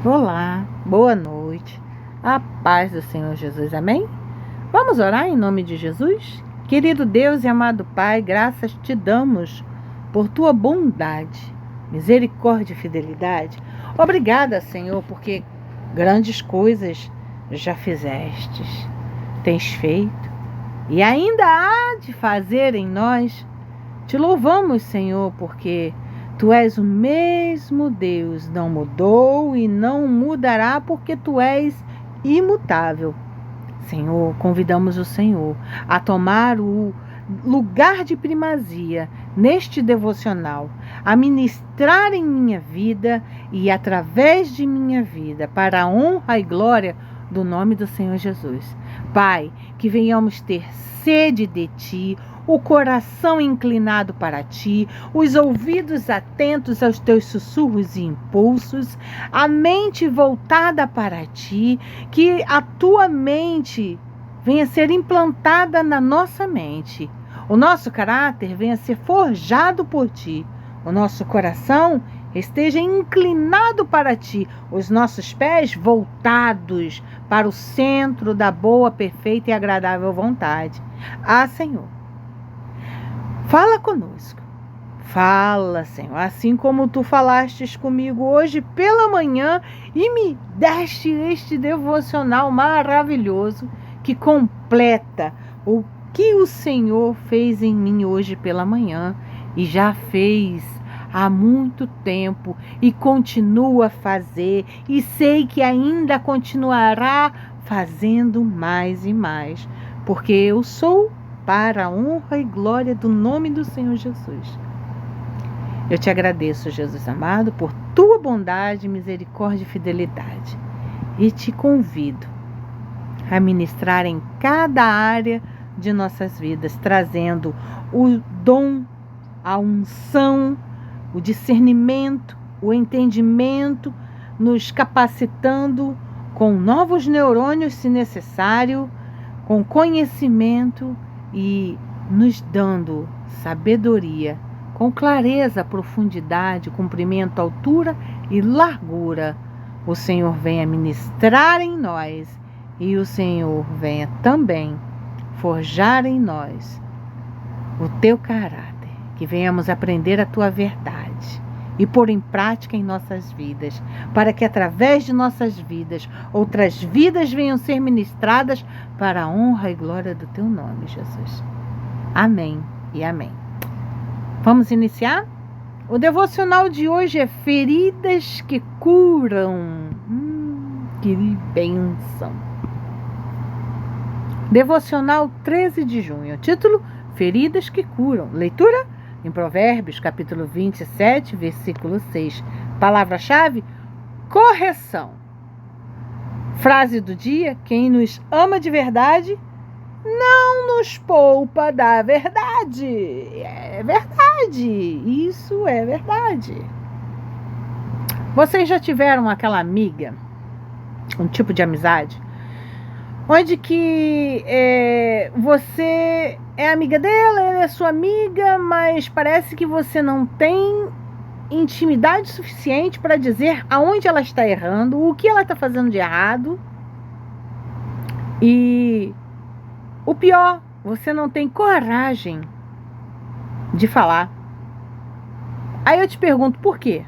Olá, boa noite, a paz do Senhor Jesus, amém? Vamos orar em nome de Jesus? Querido Deus e amado Pai, graças te damos por tua bondade, misericórdia e fidelidade. Obrigada, Senhor, porque grandes coisas já fizestes, tens feito e ainda há de fazer em nós. Te louvamos, Senhor, porque Tu és o mesmo Deus, não mudou e não mudará, porque Tu és imutável. Senhor, convidamos o Senhor a tomar o lugar de primazia neste devocional, a ministrar em minha vida e através de minha vida, para a honra e glória do nome do Senhor Jesus. Pai, que venhamos ter sede de Ti, o coração inclinado para Ti, os ouvidos atentos aos Teus sussurros e impulsos, a mente voltada para Ti, que a Tua mente venha a ser implantada na nossa mente, o nosso caráter venha a ser forjado por Ti, o nosso coração esteja inclinado para Ti, os nossos pés voltados para o centro da boa, perfeita e agradável vontade. Senhor, fala conosco. Fala, Senhor, assim como Tu falastes comigo hoje pela manhã e me deste este devocional maravilhoso que completa o que o Senhor fez em mim hoje pela manhã e já fez há muito tempo e continua a fazer e sei que ainda continuará fazendo mais e mais, porque eu sou para a honra e glória do nome do Senhor Jesus. Eu te agradeço, Jesus amado, por tua bondade, misericórdia e fidelidade. E te convido a ministrar em cada área de nossas vidas, trazendo o dom, a unção, o discernimento, o entendimento, nos capacitando com novos neurônios, se necessário, com conhecimento e nos dando sabedoria, com clareza, profundidade, comprimento, altura e largura. O Senhor venha ministrar em nós e o Senhor venha também forjar em nós o teu caráter, que venhamos aprender a tua verdade e pôr em prática em nossas vidas, para que através de nossas vidas, outras vidas venham ser ministradas para a honra e glória do teu nome, Jesus. Amém e amém. Vamos iniciar? O devocional de hoje é Feridas que Curam. Que bênção! Devocional 13 de junho. Título: Feridas que Curam. Leitura em Provérbios, capítulo 27, versículo 6. Palavra-chave: correção. Frase do dia: quem nos ama de verdade não nos poupa da verdade. É verdade, isso é verdade. Vocês já tiveram aquela amiga, um tipo de amizade, onde que você é amiga dela, ela é sua amiga, mas parece que você não tem intimidade suficiente para dizer aonde ela está errando, o que ela está fazendo de errado. E o pior, você não tem coragem de falar. Aí eu te pergunto, por quê?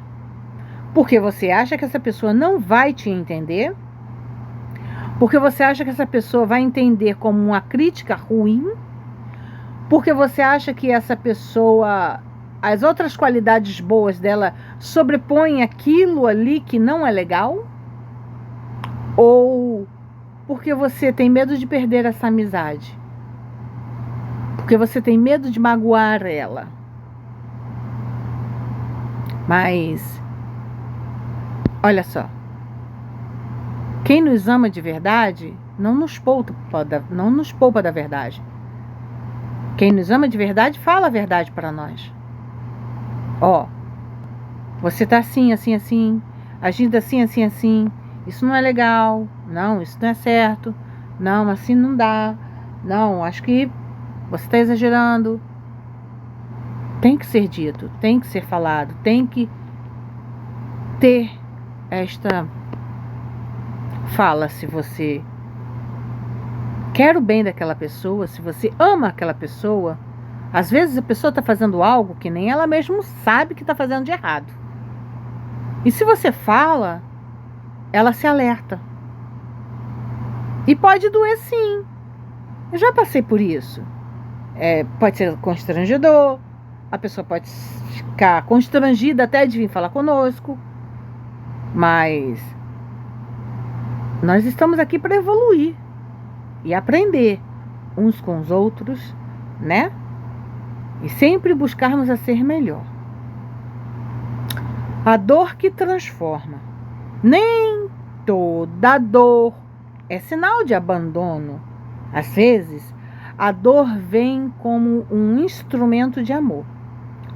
Porque você acha que essa pessoa não vai te entender? Porque você acha que essa pessoa vai entender como uma crítica ruim? Porque você acha que essa pessoa, as outras qualidades boas dela sobrepõem aquilo ali que não é legal? Ou porque você tem medo de perder essa amizade? Porque você tem medo de magoar ela? Mas, olha só, quem nos ama de verdade não nos poupa da verdade. Quem nos ama de verdade fala a verdade para nós. Você tá assim, assim, assim, agindo assim, assim, assim. Isso não é legal. Não, isso não é certo. Não, assim não dá. Não, acho que você está exagerando. Tem que ser dito, tem que ser falado, tem que ter esta fala se você quer o bem daquela pessoa, se você ama aquela pessoa. Às vezes a pessoa está fazendo algo que nem ela mesma sabe que está fazendo de errado. E se você fala, ela se alerta. E pode doer sim. Eu já passei por isso. Pode ser constrangedor. A pessoa pode ficar constrangida até de vir falar conosco. Mas nós estamos aqui para evoluir e aprender uns com os outros, né? E sempre buscarmos a ser melhor. A dor que transforma. Nem toda dor é sinal de abandono. Às vezes, a dor vem como um instrumento de amor.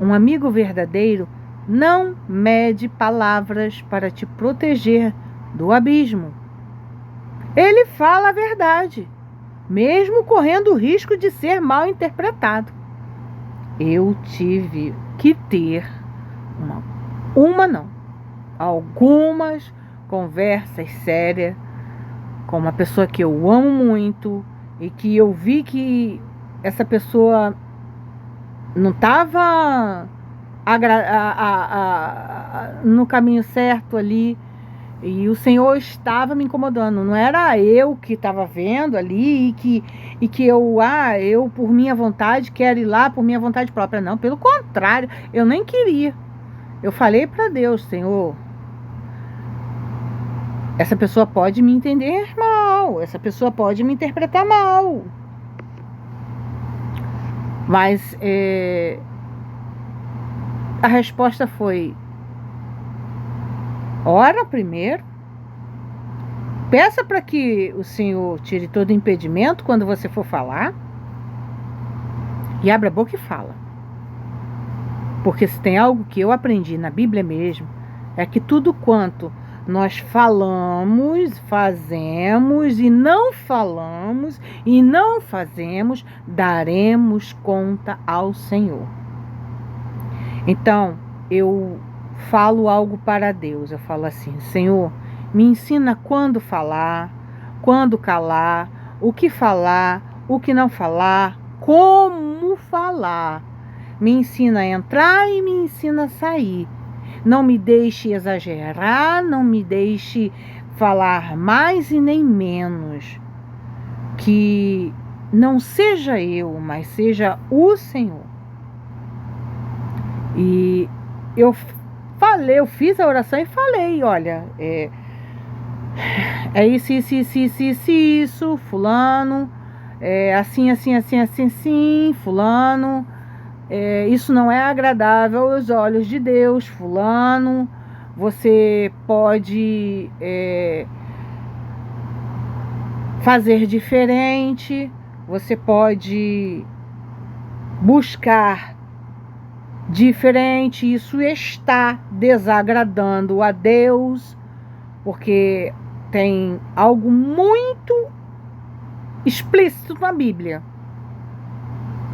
Um amigo verdadeiro não mede palavras para te proteger do abismo. Ele fala a verdade, mesmo correndo o risco de ser mal interpretado. Eu tive que ter algumas conversas sérias com uma pessoa que eu amo muito e que eu vi que essa pessoa não estava no caminho certo ali, e o Senhor estava me incomodando. Não era eu que estava vendo ali e que eu por minha vontade quero ir lá por minha vontade própria. Não, pelo contrário, eu nem queria. Eu falei para Deus: Senhor, essa pessoa pode me entender mal, essa pessoa pode me interpretar mal. Mas a resposta foi: ora primeiro, peça para que o Senhor tire todo impedimento quando você for falar, e abra a boca e fala. Porque se tem algo que eu aprendi na Bíblia mesmo, é que tudo quanto nós falamos, fazemos e não falamos e não fazemos, daremos conta ao Senhor. Então, eu falo algo para Deus. Eu falo assim: Senhor, me ensina quando falar, quando calar, o que não falar, como falar. Me ensina a entrar e me ensina a sair. Não me deixe exagerar, não me deixe falar mais e nem menos. Que não seja eu, mas seja o Senhor. E eu fiz a oração e falei: olha, é isso, fulano, assim, fulano, isso não é agradável aos olhos de Deus, fulano, você pode fazer diferente, você pode buscar diferente, isso está desagradando a Deus, porque tem algo muito explícito na Bíblia.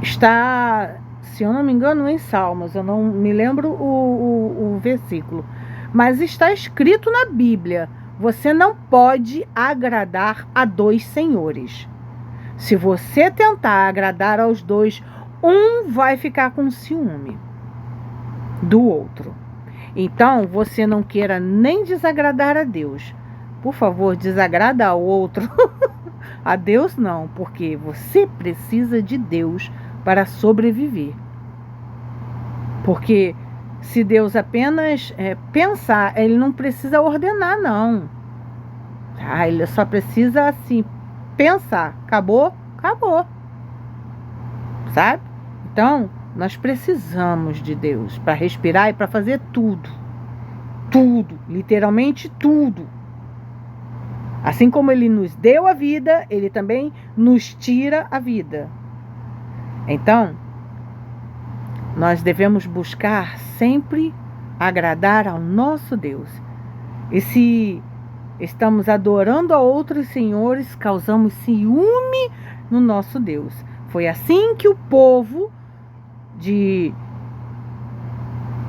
Está, se eu não me engano, em Salmos, eu não me lembro o versículo, mas está escrito na Bíblia: você não pode agradar a dois senhores. Se você tentar agradar aos dois, um vai ficar com ciúme do outro. Então, você não queira nem desagradar a Deus. Por favor, desagrada ao outro. A Deus não, porque você precisa de Deus para sobreviver. Porque se Deus apenas pensar, Ele não precisa ordenar, não. Tá? Ele só precisa, assim, pensar. Acabou? Acabou. Sabe? Então, nós precisamos de Deus para respirar e para fazer tudo. Tudo, literalmente tudo. Assim como Ele nos deu a vida, Ele também nos tira a vida. Então, nós devemos buscar sempre agradar ao nosso Deus. E se estamos adorando a outros senhores, causamos ciúme no nosso Deus. Foi assim que o povo de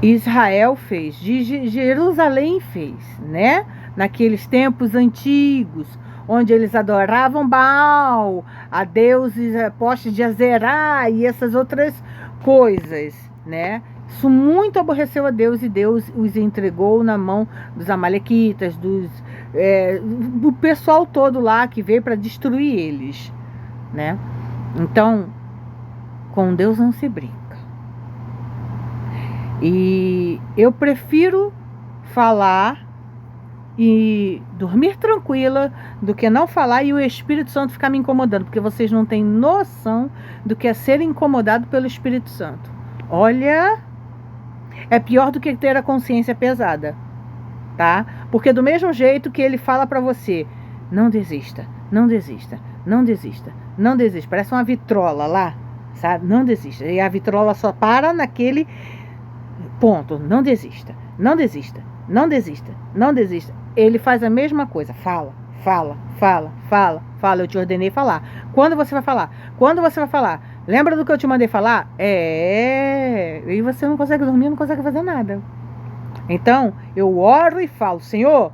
Israel fez, de Jerusalém fez, né? naqueles tempos antigos, onde eles adoravam Baal, a deuses postes de Azerá e essas outras coisas, né? Isso muito aborreceu a Deus, e Deus os entregou na mão dos amalequitas, do pessoal todo lá que veio para destruir eles, né? Então, com Deus não se brinca. E eu prefiro falar e dormir tranquila do que não falar e o Espírito Santo ficar me incomodando, porque vocês não têm noção do que é ser incomodado pelo Espírito Santo. Olha, é pior do que ter a consciência pesada, tá? Porque do mesmo jeito que ele fala pra você, não desista, não desista, não desista, não desista. Parece uma vitrola lá, sabe? Não desista. E a vitrola só para naquele ponto. Não desista, não desista, não desista, não desista. Ele faz a mesma coisa. Fala, fala, fala, fala, fala. Eu te ordenei falar. Quando você vai falar? Quando você vai falar? Lembra do que eu te mandei falar? E você não consegue dormir, não consegue fazer nada. Então, eu oro e falo, Senhor,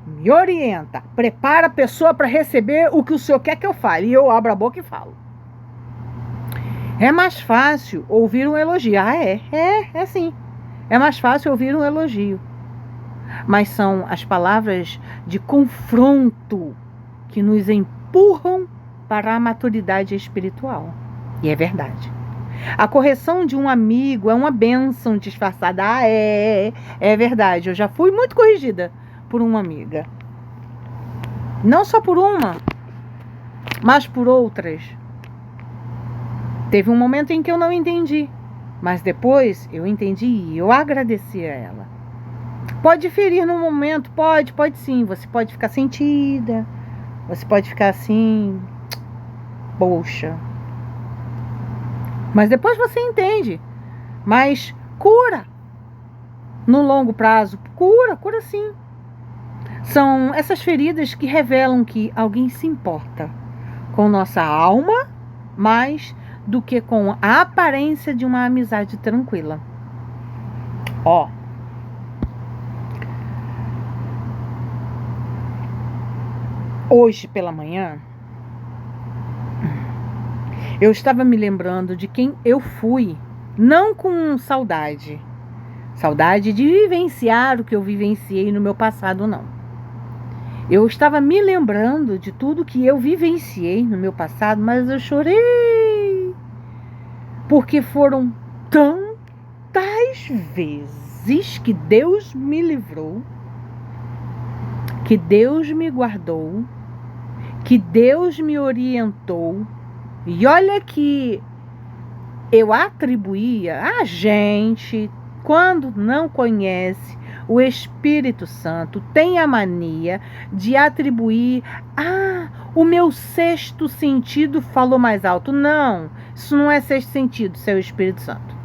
me orienta, prepara a pessoa para receber o que o Senhor quer que eu fale. E eu abro a boca e falo. É mais fácil ouvir um elogio. É sim. É mais fácil ouvir um elogio. Mas são as palavras de confronto que nos empurram para a maturidade espiritual. E é verdade. A correção de um amigo é uma bênção disfarçada. É verdade. Eu já fui muito corrigida por uma amiga. Não só por uma, mas por outras. Teve um momento em que eu não entendi, mas depois eu entendi e eu agradeci a ela. Pode ferir no momento, pode sim. Você pode ficar sentida, você pode ficar assim, poxa. Mas depois você entende. Mas cura. No longo prazo, cura sim. São essas feridas que revelam que alguém se importa com nossa alma mais do que com a aparência de uma amizade tranquila. Hoje pela manhã, eu estava me lembrando de quem eu fui, não com saudade de vivenciar o que eu vivenciei no meu passado, não. Eu estava me lembrando de tudo que eu vivenciei no meu passado, mas eu chorei, porque foram tantas vezes que Deus me livrou, que Deus me guardou, que Deus me orientou. E olha que eu atribuía a gente, quando não conhece o Espírito Santo, tem a mania de atribuir, o meu sexto sentido falou mais alto. Não, isso não é sexto sentido, isso é o Espírito Santo.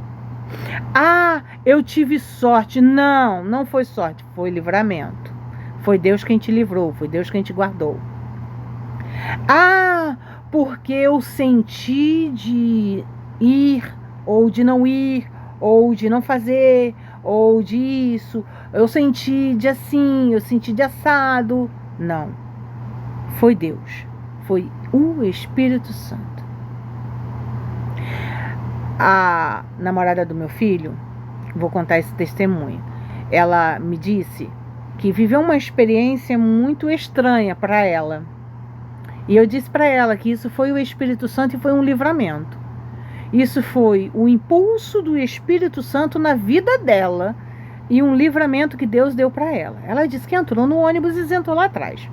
Eu tive sorte. Não foi sorte, foi livramento. Foi Deus quem te livrou, foi Deus quem te guardou. Porque eu senti de ir, ou de não ir, ou de não fazer, ou disso, eu senti de assim, eu senti de assado. Não, foi Deus, foi o Espírito Santo. A namorada do meu filho, vou contar esse testemunho, ela me disse que viveu uma experiência muito estranha para ela. E eu disse para ela que isso foi o Espírito Santo e foi um livramento. Isso foi o impulso do Espírito Santo na vida dela e um livramento que Deus deu para ela. Ela disse que entrou no ônibus e sentou lá atrás.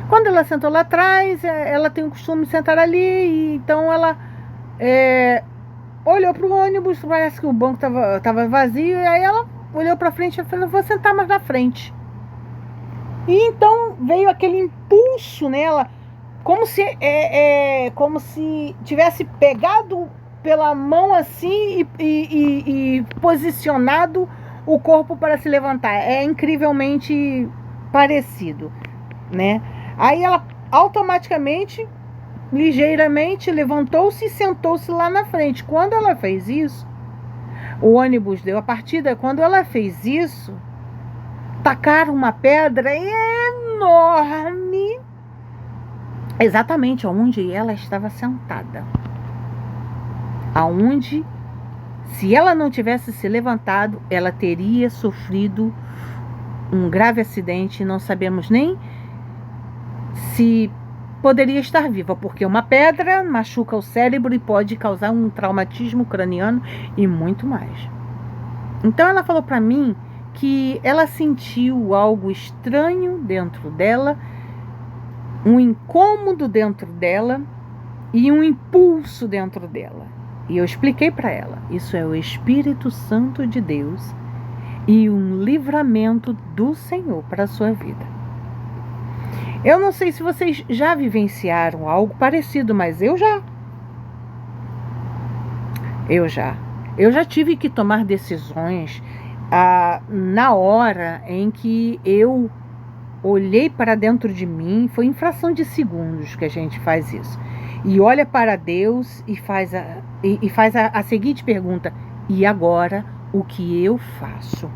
Quando ela sentou lá atrás, ela tem o costume de sentar ali, e então ela olhou para o ônibus, parece que o banco estava vazio, e aí ela olhou para frente e falou, vou sentar mais na frente. E então veio aquele impulso nela, como se tivesse pegado pela mão assim e posicionado o corpo para se levantar. É incrivelmente parecido, né? Aí ela automaticamente, ligeiramente, levantou-se e sentou-se lá na frente. Quando ela fez isso, o ônibus deu a partida. Quando ela fez isso, tacaram uma pedra enorme exatamente onde ela estava sentada. Aonde, se ela não tivesse se levantado, ela teria sofrido um grave acidente. Não sabemos nem se poderia estar viva, porque uma pedra machuca o cérebro e pode causar um traumatismo craniano e muito mais. Então ela falou para mim que ela sentiu algo estranho dentro dela, um incômodo dentro dela e um impulso dentro dela. E eu expliquei para ela, isso é o Espírito Santo de Deus e um livramento do Senhor para a sua vida. Eu não sei se vocês já vivenciaram algo parecido, mas eu já. Eu já tive que tomar decisões na hora em que eu olhei para dentro de mim. Foi em fração de segundos que a gente faz isso. E olha para Deus e faz a seguinte pergunta: e agora o que eu faço?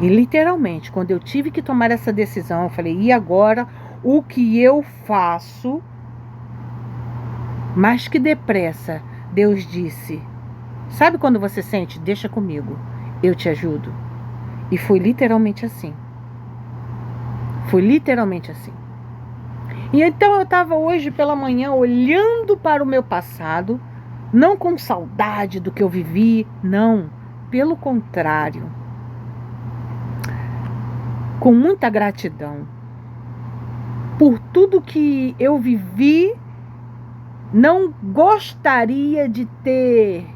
E literalmente, quando eu tive que tomar essa decisão, eu falei, e agora o que eu faço? Mas que depressa, Deus disse, sabe quando você sente, deixa comigo, eu te ajudo? E foi literalmente assim. Foi literalmente assim. E então eu estava hoje pela manhã olhando para o meu passado, não com saudade do que eu vivi, não, pelo contrário, com muita gratidão por tudo que eu vivi. Não gostaria de ter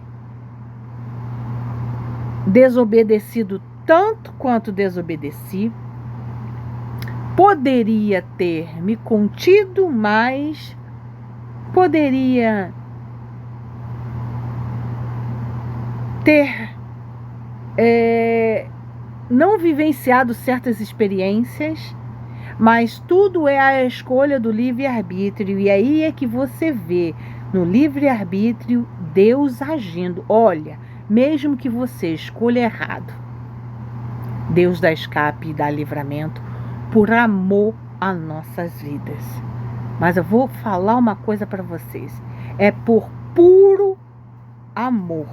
desobedecido tanto quanto desobedeci. Poderia ter me contido mais, poderia ter não vivenciado certas experiências, mas tudo é a escolha do livre-arbítrio. E aí é que você vê no livre-arbítrio Deus agindo. Olha, mesmo que você escolha errado, Deus dá escape e dá livramento por amor às nossas vidas. Mas eu vou falar uma coisa para vocês. É por puro amor.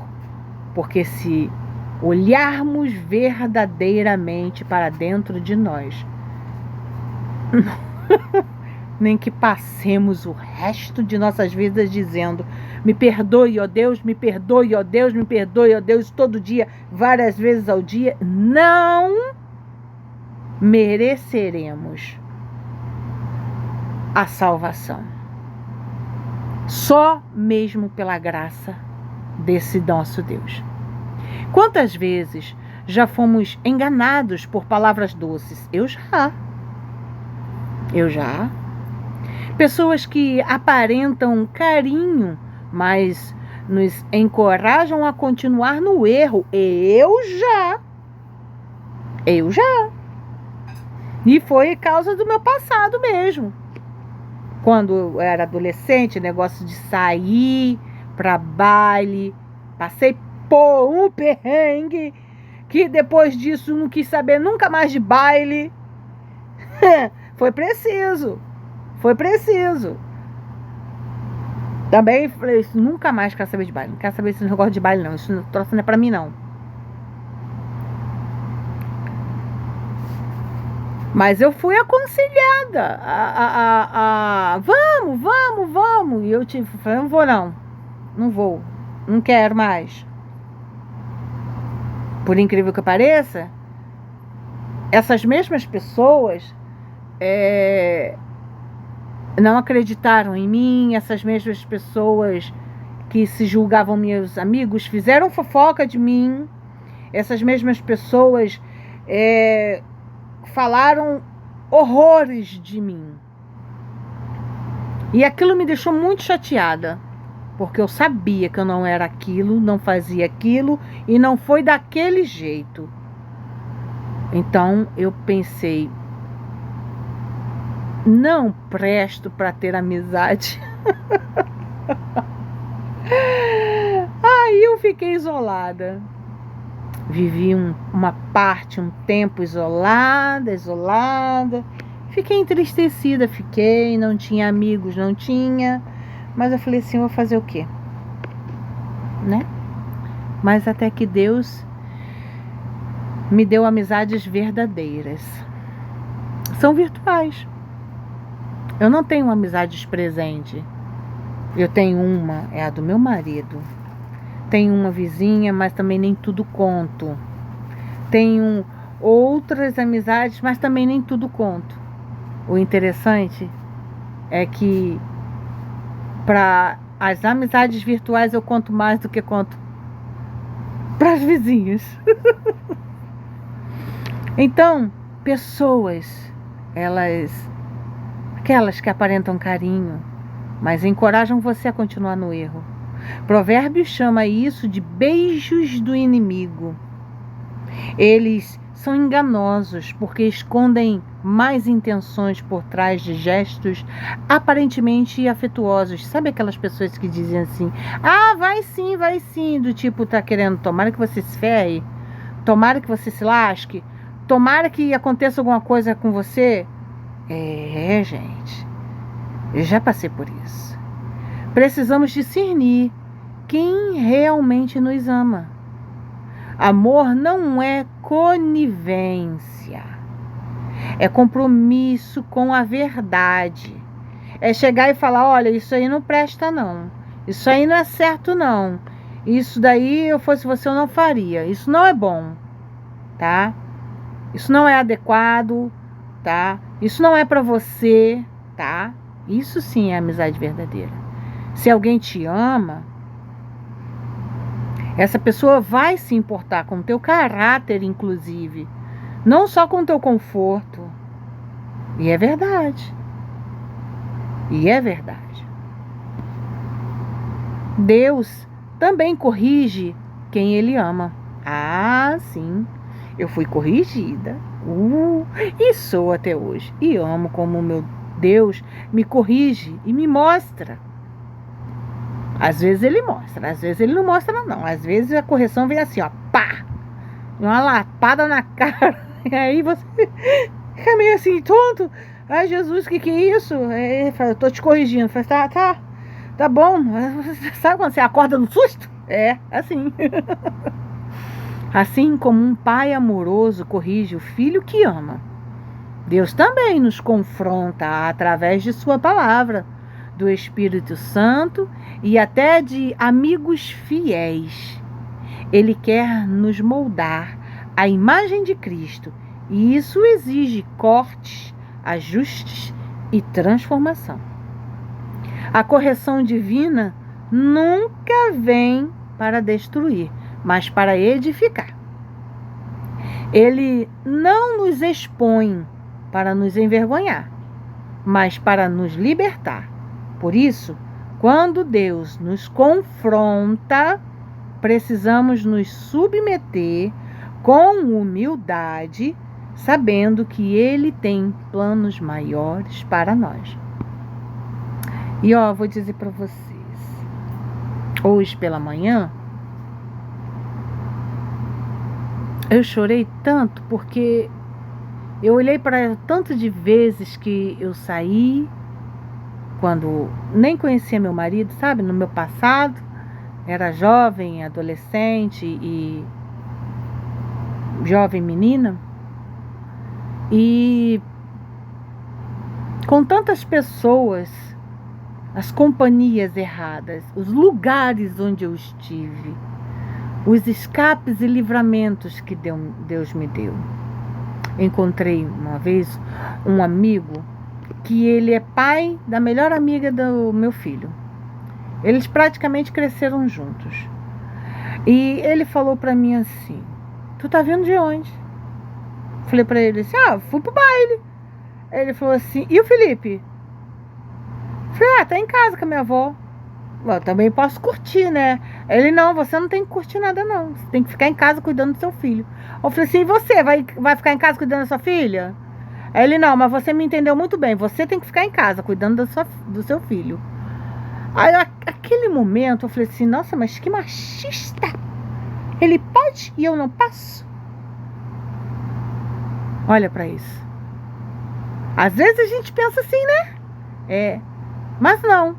Porque se olharmos verdadeiramente para dentro de nós, nem que passemos o resto de nossas vidas dizendo, me perdoe, ó Deus, me perdoe, ó Deus, me perdoe, ó Deus, todo dia, várias vezes ao dia, não mereceremos a salvação. Só mesmo pela graça desse nosso Deus. Quantas vezes já fomos enganados por palavras doces? Eu já. Pessoas que aparentam carinho, mas nos encorajam a continuar no erro. Eu já. E foi causa do meu passado mesmo. Quando eu era adolescente, negócio de sair para baile, passei por um perrengue, que depois disso não quis saber nunca mais de baile. Foi preciso. Também falei, nunca mais quero saber de baile. Não quero saber esse negócio de baile, não. Isso não é pra mim, não. Mas eu fui aconselhada vamos. E eu falei, não vou. Não quero mais. Por incrível que pareça, essas mesmas pessoas não acreditaram em mim. Essas mesmas pessoas que se julgavam meus amigos fizeram fofoca de mim. Essas mesmas pessoas falaram horrores de mim. E aquilo me deixou muito chateada, porque eu sabia que eu não era aquilo, não fazia aquilo e não foi daquele jeito. Então eu pensei, não presto para ter amizade. Aí eu fiquei isolada. Vivi uma parte, um tempo isolada. Fiquei entristecida, não tinha amigos, não tinha. Mas eu falei assim, vou fazer o quê? Né? Mas até que Deus me deu amizades verdadeiras. São virtuais. Eu não tenho amizades presentes. Eu tenho uma, é a do meu marido. Tenho uma vizinha, mas também nem tudo conto. Tenho outras amizades, mas também nem tudo conto. O interessante é que para as amizades virtuais eu conto mais do que conto para as vizinhas. Então, pessoas, aquelas que aparentam carinho, mas encorajam você a continuar no erro. Provérbios chama isso de beijos do inimigo. Eles são enganosos porque escondem mais intenções por trás de gestos aparentemente afetuosos. Sabe aquelas pessoas que dizem assim, vai sim, do tipo, tá querendo, tomara que você se ferre, tomara que você se lasque, tomara que aconteça alguma coisa com você. Gente, eu já passei por isso. Precisamos discernir quem realmente nos ama. Amor não é conivência. É compromisso com a verdade. É chegar e falar, olha, isso aí não presta não. Isso aí não é certo não. Isso daí, eu fosse você, eu não faria. Isso não é bom, tá? Isso não é adequado, tá? Isso não é pra você, tá? Isso sim é amizade verdadeira. Se alguém te ama, essa pessoa vai se importar com o teu caráter, inclusive. Não só com o teu conforto. E é verdade. Deus também corrige quem Ele ama. Sim. Eu fui corrigida. E sou até hoje. E amo como o meu Deus me corrige e me mostra. Às vezes ele mostra, às vezes ele não mostra não. Às vezes a correção vem assim, ó, pá! Uma lapada na cara. E aí você fica meio assim, tonto. Ai, Jesus, que é isso? Aí fala, eu tô te corrigindo. Fala, tá bom. Sabe quando você acorda no susto? É, assim. Assim como um pai amoroso corrige o filho que ama, Deus também nos confronta através de sua palavra, do Espírito Santo e até de amigos fiéis. Ele quer nos moldar à imagem de Cristo e isso exige cortes, ajustes e transformação. A correção divina nunca vem para destruir, mas para edificar. Ele não nos expõe para nos envergonhar, mas para nos libertar. Por isso, quando Deus nos confronta, precisamos nos submeter com humildade, sabendo que Ele tem planos maiores para nós. E vou dizer para vocês, hoje pela manhã, eu chorei tanto porque eu olhei para o tanto de vezes que eu saí, quando nem conhecia meu marido, sabe? No meu passado, era jovem, adolescente e jovem menina. E com tantas pessoas, as companhias erradas, os lugares onde eu estive, os escapes e livramentos que Deus me deu. Encontrei uma vez um amigo que ele é pai da melhor amiga do meu filho. Eles praticamente cresceram juntos. E ele falou pra mim assim, tu tá vindo de onde? Falei pra ele assim, fui pro baile. Ele falou assim, e o Felipe? Falei, tá em casa com a minha avó. Eu também posso curtir, né? Ele, não, você não tem que curtir nada não. Você tem que ficar em casa cuidando do seu filho. Eu falei assim, e você vai ficar em casa cuidando da sua filha? Ele, não, mas você me entendeu muito bem. Você tem que ficar em casa cuidando do seu filho. Aí, naquele momento, eu falei assim, nossa, mas que machista. Ele pode e eu não posso? Olha para isso. Às vezes a gente pensa assim, né? Mas não.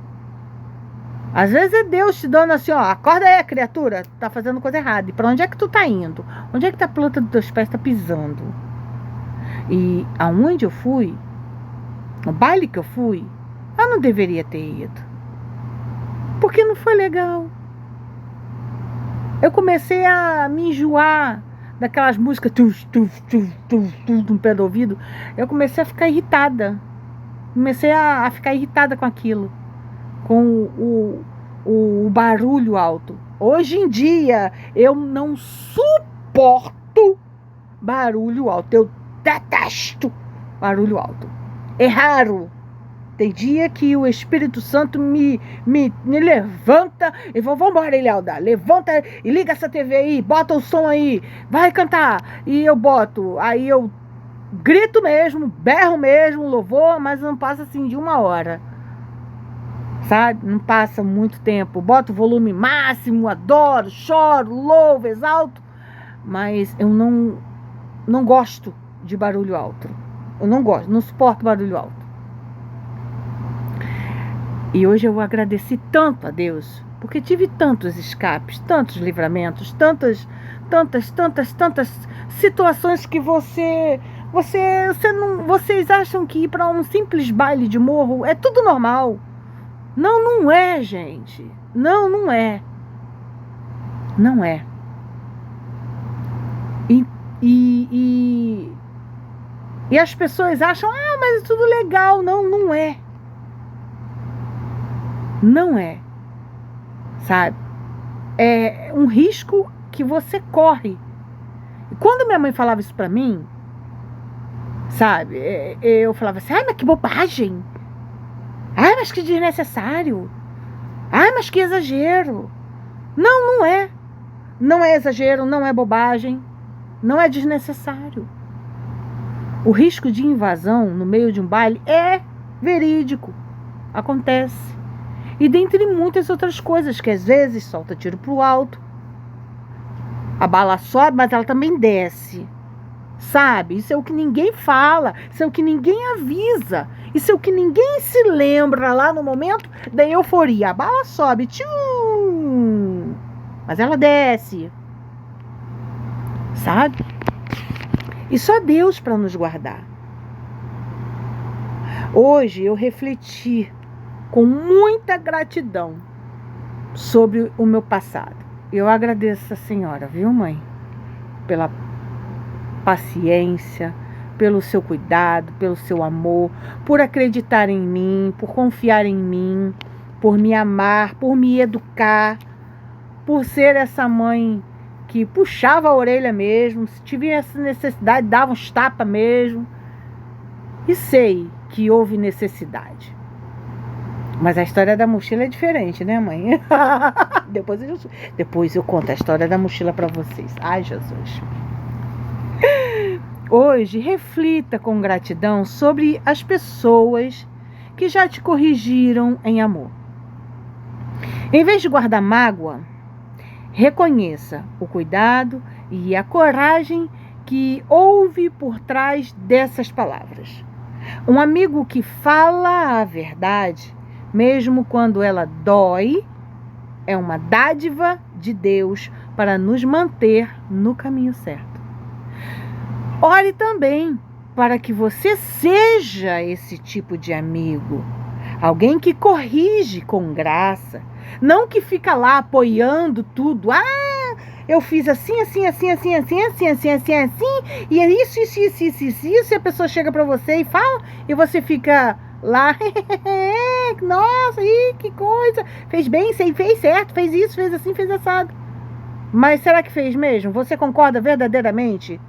Às vezes é Deus te dando assim, ó, acorda aí, criatura, tá fazendo coisa errada. E para onde é que tu tá indo? Onde é que a planta dos teus pés tá pisando? E aonde eu fui, no baile que eu fui, eu não deveria ter ido. Porque não foi legal. Eu comecei a me enjoar daquelas músicas no pé do ouvido. Eu comecei a ficar irritada. Comecei a ficar irritada com aquilo. Com o barulho alto. Hoje em dia, eu não suporto barulho alto. Eu detesto barulho alto. É raro. Tem dia que o Espírito Santo me levanta e vamos embora, Elielda. Levanta e liga essa TV aí, bota o som aí, vai cantar. E eu boto, aí eu grito mesmo, berro mesmo, louvor, mas não passa assim de 1 hora. Sabe? Não passa muito tempo. Boto o volume máximo, adoro, choro, louvo, exalto. Mas eu não gosto de barulho alto. Eu não gosto, não suporto barulho alto. E hoje eu agradeci tanto a Deus, porque tive tantos escapes, tantos livramentos, tantas situações que vocês acham que ir para um simples baile de morro é tudo normal. Não é, gente. Não é. Não é. E as pessoas acham, mas é tudo legal. Não é. Não é. Sabe? É um risco que você corre. E quando minha mãe falava isso pra mim, sabe? Eu falava assim, mas que bobagem. Mas que desnecessário. Mas que exagero. Não é. Não é exagero, não é bobagem. Não é desnecessário. O risco de invasão no meio de um baile é verídico. Acontece. E dentre muitas outras coisas, que às vezes solta tiro pro alto. A bala sobe, mas ela também desce. Sabe? Isso é o que ninguém fala. Isso é o que ninguém avisa. Isso é o que ninguém se lembra lá no momento da euforia. A bala sobe, tchum, mas ela desce. Sabe? E só Deus para nos guardar. Hoje eu refleti com muita gratidão sobre o meu passado. Eu agradeço a senhora, viu, mãe? Pela paciência, pelo seu cuidado, pelo seu amor, por acreditar em mim, por confiar em mim, por me amar, por me educar, por ser essa mãe que puxava a orelha mesmo, se tivesse necessidade, dava uns tapas mesmo. E sei que houve necessidade. Mas a história da mochila é diferente, né, mãe? Depois eu conto a história da mochila para vocês. Ai, Jesus. Hoje, reflita com gratidão sobre as pessoas que já te corrigiram em amor. Em vez de guardar mágoa, reconheça o cuidado e a coragem que houve por trás dessas palavras. Um amigo que fala a verdade, mesmo quando ela dói, é uma dádiva de Deus para nos manter no caminho certo. Ore também para que você seja esse tipo de amigo. Alguém que corrige com graça. Não que fica lá apoiando tudo. Eu fiz assim, e é isso, e a pessoa chega para você e fala, e você fica lá, nossa, que coisa, fez bem, fez certo, fez isso, fez assim, fez assado. Mas será que fez mesmo? Você concorda verdadeiramente?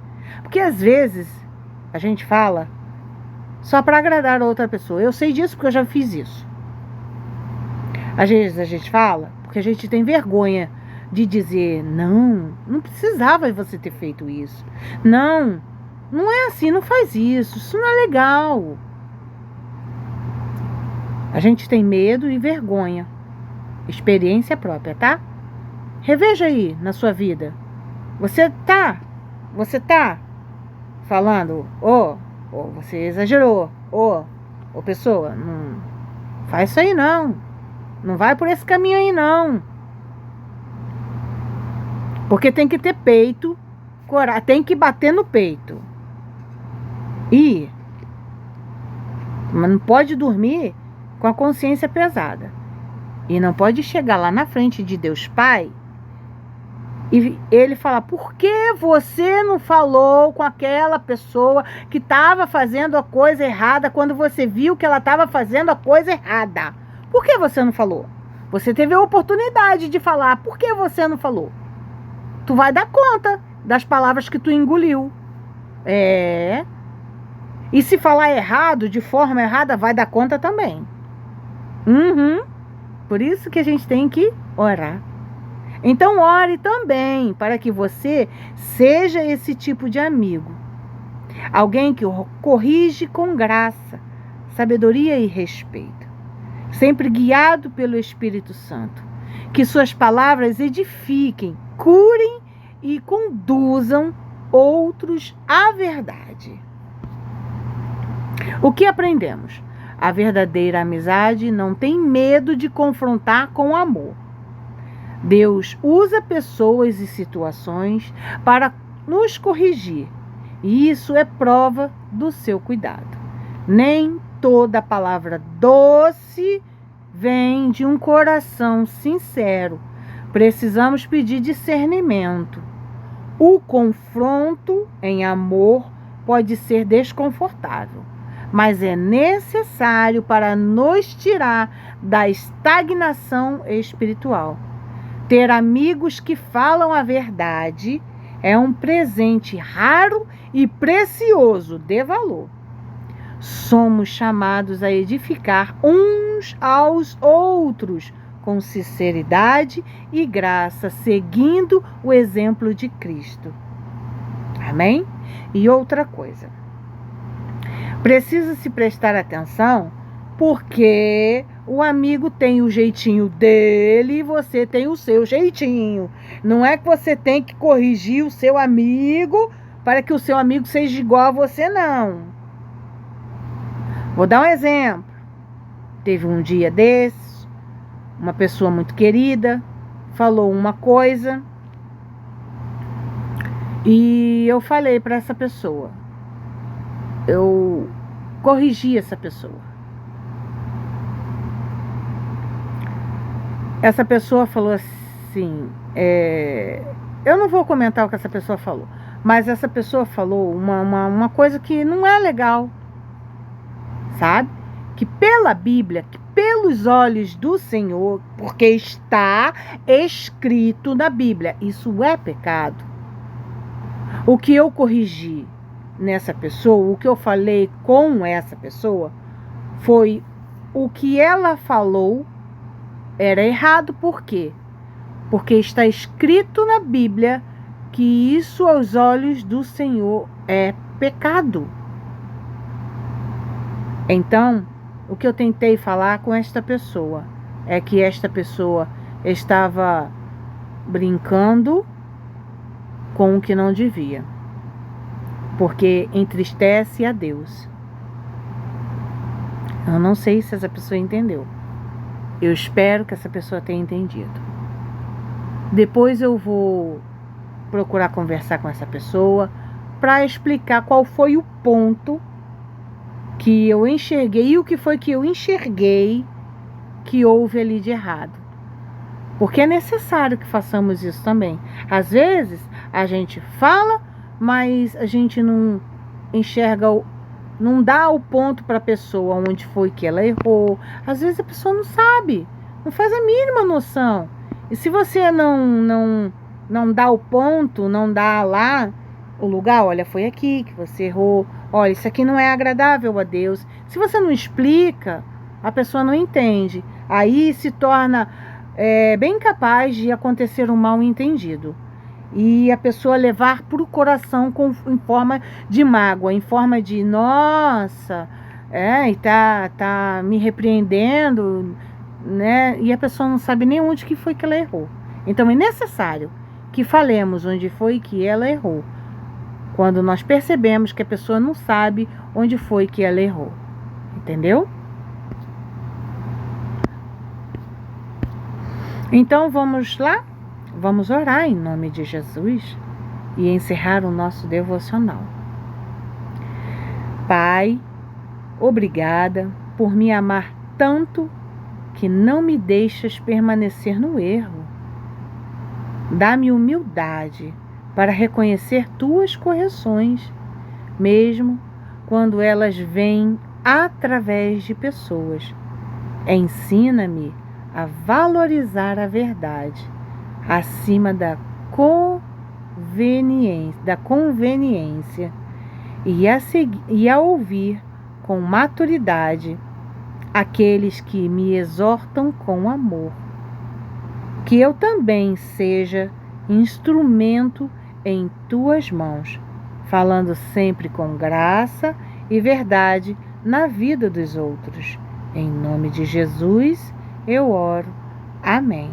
Porque às vezes a gente fala só para agradar a outra pessoa. Eu sei disso porque eu já fiz isso. Às vezes a gente fala porque a gente tem vergonha de dizer, não precisava você ter feito isso. Não é assim, não faz isso não é legal. A gente tem medo e vergonha. Experiência própria, tá? Reveja aí na sua vida Você tá falando, você exagerou, pessoa, não faz isso aí não. Não vai por esse caminho aí não. Porque tem que ter peito, coragem, tem que bater no peito. Mas não pode dormir com a consciência pesada. E não pode chegar lá na frente de Deus Pai e ele falar: por que você não falou com aquela pessoa que estava fazendo a coisa errada quando você viu que ela estava fazendo a coisa errada? Por que você não falou? Você teve a oportunidade de falar. Por que você não falou? Tu vai dar conta das palavras que tu engoliu. E se falar errado, de forma errada, vai dar conta também. Por isso que a gente tem que orar. Então ore também para que você seja esse tipo de amigo. Alguém que corrige com graça, sabedoria e respeito. Sempre guiado pelo Espírito Santo. Que suas palavras edifiquem, curem e conduzam outros à verdade. O que aprendemos? A verdadeira amizade não tem medo de confrontar com amor. Deus usa pessoas e situações para nos corrigir, e isso é prova do seu cuidado. Nem toda palavra doce vem de um coração sincero. Precisamos pedir discernimento. O confronto em amor pode ser desconfortável, mas é necessário para nos tirar da estagnação espiritual. Ter amigos que falam a verdade é um presente raro e precioso de valor. Somos chamados a edificar uns aos outros com sinceridade e graça, seguindo o exemplo de Cristo. Amém? E outra coisa. Precisa se prestar atenção porque o amigo tem o jeitinho dele e você tem o seu jeitinho. Não é que você tem que corrigir o seu amigo para que o seu amigo seja igual a você, não. Vou dar um exemplo. Teve um dia desses, uma pessoa muito querida falou uma coisa e eu falei para essa pessoa. Eu corrigi essa pessoa. Essa pessoa falou assim, eu não vou comentar o que essa pessoa falou, mas essa pessoa falou uma coisa que não é legal, sabe? Que pela Bíblia, que pelos olhos do Senhor, porque está escrito na Bíblia, isso é pecado. O que eu corrigi nessa pessoa, o que eu falei com essa pessoa, foi o que ela falou era errado. Por quê? Porque está escrito na Bíblia que isso aos olhos do Senhor é pecado. Então, o que eu tentei falar com esta pessoa é que esta pessoa estava brincando com o que não devia, porque entristece a Deus. Eu não sei se essa pessoa entendeu. Eu espero que essa pessoa tenha entendido. Depois eu vou procurar conversar com essa pessoa para explicar qual foi o ponto que eu enxerguei e o que foi que eu enxerguei que houve ali de errado. Porque é necessário que façamos isso também. Às vezes a gente fala, mas a gente não enxerga, não dá o ponto para a pessoa onde foi que ela errou. Às vezes a pessoa não sabe, não faz a mínima noção. E se você não dá o ponto, não dá lá o lugar, olha, foi aqui que você errou, olha, isso aqui não é agradável a Deus. Se você não explica, a pessoa não entende. Aí se torna bem capaz de acontecer um mal entendido. E a pessoa levar para o coração em forma de mágoa, em forma de, nossa, e tá me repreendendo, né? E a pessoa não sabe nem onde que foi que ela errou. Então é necessário que falemos onde foi que ela errou, quando nós percebemos que a pessoa não sabe onde foi que ela errou. Entendeu? Então vamos lá? Vamos orar em nome de Jesus e encerrar o nosso devocional. Pai, obrigada por me amar tanto que não me deixas permanecer no erro. Dá-me humildade para reconhecer tuas correções, mesmo quando elas vêm através de pessoas. Ensina-me a valorizar a verdade acima da conveniência e a ouvir com maturidade aqueles que me exortam com amor. Que eu também seja instrumento em tuas mãos, falando sempre com graça e verdade na vida dos outros. Em nome de Jesus, eu oro. Amém.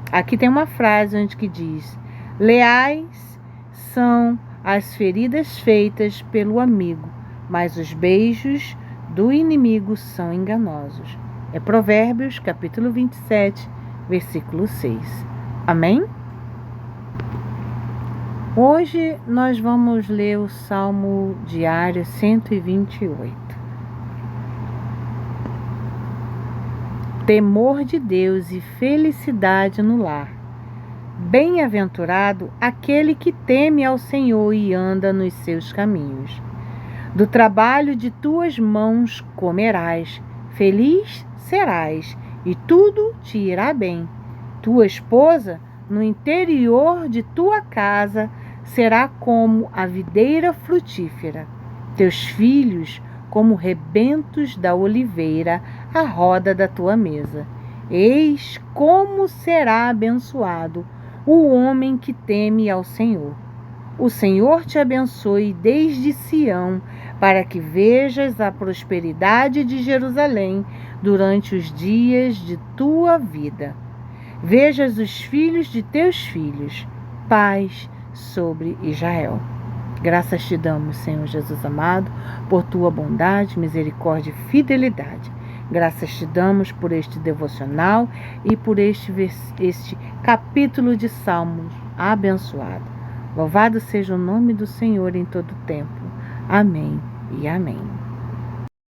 Aqui tem uma frase onde que diz: leais são as feridas feitas pelo amigo, mas os beijos do inimigo são enganosos. É Provérbios, capítulo 27, versículo 6. Amém? Hoje nós vamos ler o Salmo diário 128. Temor de Deus e felicidade no lar. Bem-aventurado aquele que teme ao Senhor e anda nos seus caminhos. Do trabalho de tuas mãos comerás, feliz serás, e tudo te irá bem. Tua esposa, no interior de tua casa, será como a videira frutífera. Teus filhos, como rebentos da oliveira, à roda da tua mesa. Eis como será abençoado o homem que teme ao Senhor. O Senhor te abençoe desde Sião, para que vejas a prosperidade de Jerusalém durante os dias de tua vida. Vejas os filhos de teus filhos, paz sobre Israel. Graças te damos, Senhor Jesus amado, por tua bondade, misericórdia e fidelidade. Graças te damos por este devocional e por este capítulo de Salmos abençoado. Louvado seja o nome do Senhor em todo tempo. Amém e amém.